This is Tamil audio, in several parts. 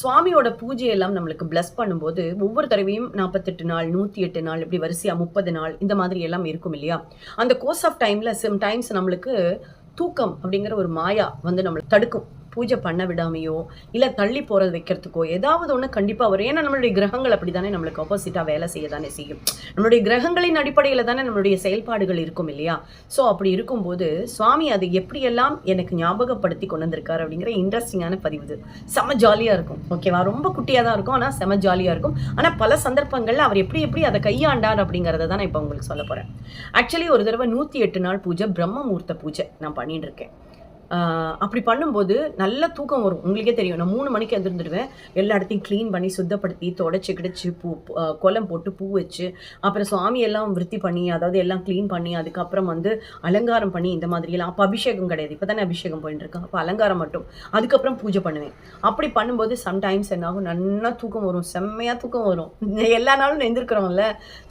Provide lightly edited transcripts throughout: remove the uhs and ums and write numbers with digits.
சுவாமியோட பூஜையெல்லாம் நம்மளுக்கு பிளஸ் பண்ணும்போது, ஒவ்வொரு தடவையும் 48 நாள், 108 நாள் இப்படி வரிசையா 30 நாள் இந்த மாதிரி எல்லாம் இருக்கும் இல்லையா? அந்த கோர்ஸ் ஆஃப் டைம்ல சம்டைம்ஸ் நம்மளுக்கு தூக்கம் அப்படிங்கிற ஒரு மாயா வந்து நம்மள தடுக்கும். பூஜை பண்ண விடாமையோ, இல்ல தள்ளி போறது வைக்கிறதுக்கோ, ஏதாவது ஒண்ணு கண்டிப்பா வரும். ஏன்னா நம்மளுடைய கிரகங்கள் அப்படித்தானே நம்மளுக்கு ஆப்போசிட்டா வேலை செய்ய தானே செய்யும். நம்மளுடைய கிரகங்களின் அடிப்படையில தானே நம்மளுடைய செயல்பாடுகள் இருக்கும் இல்லையா? ஸோ அப்படி இருக்கும்போது, சுவாமி அதை எப்படியெல்லாம் எனக்கு ஞாபகப்படுத்தி கொண்டு வந்திருக்காரு அப்படிங்கிற இன்ட்ரெஸ்டிங்கான பதிவு இது. செம ஜாலியா இருக்கும். ஓகேவா? ரொம்ப குட்டியா தான் இருக்கும். ஆனா செம ஜாலியா இருக்கும். ஆனா பல சந்தர்ப்பங்கள்ல அவர் எப்படி எப்படி அதை கையாண்டார் அப்படிங்கிறத தான் நான் இப்ப உங்களுக்கு சொல்ல போறேன். ஆக்சுவலி ஒரு தடவை 108 நாள் பூஜை, பிரம்ம முகூர்த்த பூஜை நான் பண்ணிட்டு இருக்கேன். அப்படி பண்ணும்போது நல்ல தூக்கம் வரும். உங்களுக்கே தெரியும். நான் 3 மணிக்கு எழுந்திருந்துடுவேன். எல்லா இடத்தையும் கிளீன் பண்ணி, சுத்தப்படுத்தி, தொடச்சு கிடச்சு, கோலம் போட்டு, பூ வச்சு, அப்புறம் சுவாமி எல்லாம் விருத்தி பண்ணி, அதாவது எல்லாம் கிளீன் பண்ணி, அதுக்கப்புறம் வந்து அலங்காரம் பண்ணி இந்த மாதிரியெல்லாம். அப்போ அபிஷேகம் கிடையாது. இப்போ தானே அபிஷேகம் போயிட்டு இருக்கேன். அப்போ அலங்காரம் மட்டும். அதுக்கப்புறம் பூஜை பண்ணுவேன். அப்படி பண்ணும்போது சம்டைம்ஸ் என்ன ஆகும், நல்லா தூக்கம் வரும். செம்மையாக தூக்கம் வரும். எல்லா நாளும் எந்திருக்கிறோம்ல,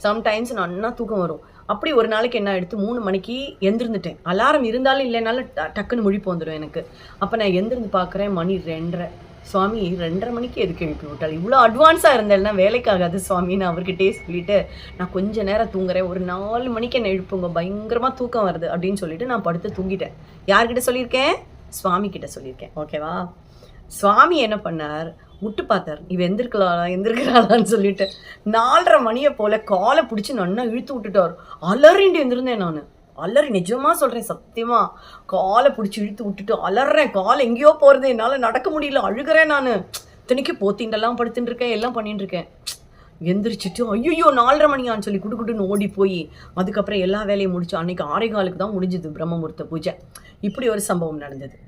சம்டைம்ஸ் நல்லா தூக்கம் வரும். அப்படி ஒரு நாளைக்கு என்ன எடுத்து 3 மணிக்கு எந்திருந்துட்டேன். அலாரம் இருந்தாலும் இல்லைனாலும் டக்குன்னு முழிப்பு வந்துடும் எனக்கு. அப்போ நான் எந்திருந்து பார்க்குறேன், மணி 2:30. சுவாமி 2:30 மணிக்கு எதுக்கு எழுப்பி விட்டாள்? இவ்வளோ அட்வான்ஸாக இருந்தேன்னா வேலைக்காகாது சுவாமின்னு அவர்கிட்டே சொல்லிட்டு, நான் கொஞ்சம் நேரம் தூங்குறேன், ஒரு 4 மணிக்கு என்ன எழுப்புங்க, பயங்கரமாக தூக்கம் வருது அப்படின்னு சொல்லிட்டு நான் படுத்து தூங்கிட்டேன். யார்கிட்ட சொல்லியிருக்கேன்? சுவாமி கிட்ட சொல்லியிருக்கேன். ஓகேவா? சுவாமி என்ன பண்ணார், விட்டு பார்த்தார், இவ எந்திருக்கிறாளான்னு சொல்லிட்டு 4:30 மணியை போல காலை பிடிச்சி நன்னா இழுத்து விட்டுட்டார். அலறிண்டு எழுந்திருந்தேன் நான். அலறி, நிஜமாக சொல்கிறேன், சத்தியமா காலை பிடிச்சி இழுத்து விட்டுட்டு அலறேன். கால் எங்கேயோ போகிறது, என்னால் நடக்க முடியல, அழுகிறேன் நான். இத்தனைக்கு போத்திண்டெல்லாம் படுத்துட்டு இருக்கேன், எல்லாம் பண்ணிட்டு இருக்கேன். எந்திரிச்சிட்டு ஐயோ 4:30 மணியான்னு சொல்லி குடுக்குன்னு ஓடி போய் அதுக்கப்புறம் எல்லா வேலையும் முடிச்சு அன்னைக்கு 6:15 தான் முடிஞ்சுது பிரம்ம முகூர்த்த பூஜை. இப்படி ஒரு சம்பவம் நடந்தது.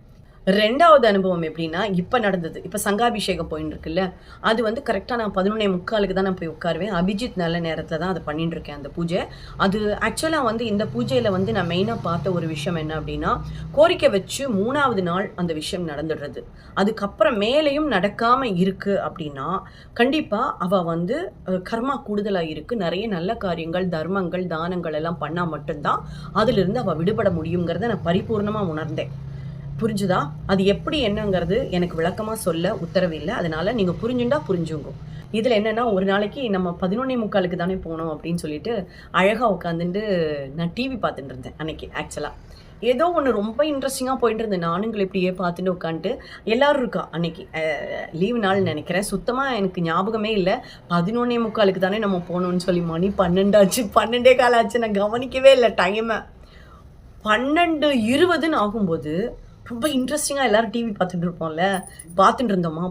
2வது அனுபவம் எப்படின்னா, இப்போ நடந்தது. இப்போ சங்காபிஷேகம் போயின்னு இருக்குல்ல, அது வந்து கரெக்டாக நான் 11:45 தான் நான் போய் உட்காருவேன். அபிஜித் நல்ல நேரத்தில் தான் அதை பண்ணிட்டு இருக்கேன் அந்த பூஜை. அது ஆக்சுவலாக வந்து இந்த பூஜையில் வந்து நான் மெயினாக பார்த்த ஒரு விஷயம் என்ன அப்படின்னா, கோரிக்கை வச்சு 3வது நாள் அந்த விஷயம் நடந்துடுறது. அதுக்கப்புறம் மேலேயும் நடக்காமல் இருக்குது அப்படின்னா, கண்டிப்பாக அவள் வந்து கர்மா கூடுதலாக இருக்குது, நிறைய நல்ல காரியங்கள், தர்மங்கள், தானங்கள் எல்லாம் பண்ணால் மட்டும்தான் அதிலிருந்து அவள் விடுபட முடியுங்கிறத நான் பரிபூர்ணமாக உணர்ந்தேன். புரிஞ்சுதா? அது எப்படி என்னங்கிறது எனக்கு விளக்கமாக சொல்ல உத்தரவு இல்லை. அதனால நீங்கள் புரிஞ்சுண்டா புரிஞ்சுங்க. இதில் என்னென்னா, ஒரு நாளைக்கு நம்ம 11:45 தானே போனோம் அப்படின்னு சொல்லிட்டு அழகாக உட்காந்துட்டு நான் டிவி பார்த்துட்டு இருந்தேன் அன்னைக்கு. ஆக்சுவலாக ஏதோ ஒன்று ரொம்ப இன்ட்ரெஸ்டிங்காக போயிட்டு இருந்தேன். நானுங்களை இப்படியே பார்த்துட்டு உட்காந்துட்டு எல்லோரும் இருக்கா அன்னைக்கு. லீவு நாள் நினைக்கிறேன். சுத்தமாக எனக்கு ஞாபகமே இல்லை. 11:45 தானே நம்ம போகணுன்னு சொல்லி மணி 12 ஆச்சு, 12:15 ஆச்சு. நான் கவனிக்கவே இல்லை டைமை. 12:20 ஆகும்போது ரொம்ப இன்ட்ரெஸ்டிங்காக எல்லோரும் டிவி பார்த்துட்டு இருப்போம்ல, பார்த்துட்டு இருந்தோமா.